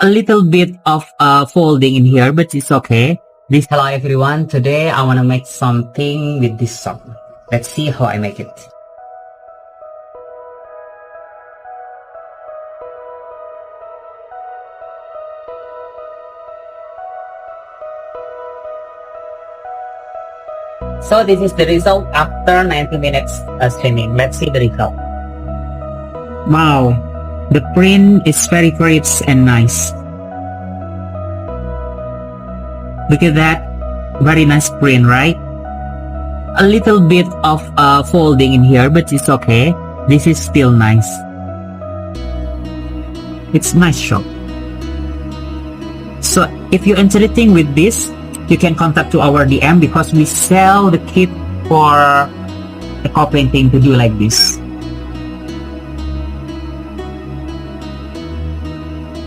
A little bit of folding in here, but it's okay. Hello everyone, today I want to make something with this sock. Let's see how I make it. So this is the result after 90 minutes streaming. Let's see the result. Wow, the print is very crisp and nice. Look at that, very nice print, right? A little bit of folding in here, but it's okay. This is still nice. It's nice shop. So if you're interested with this, you can contact to our DM because we sell the kit for the co-painting to do like this.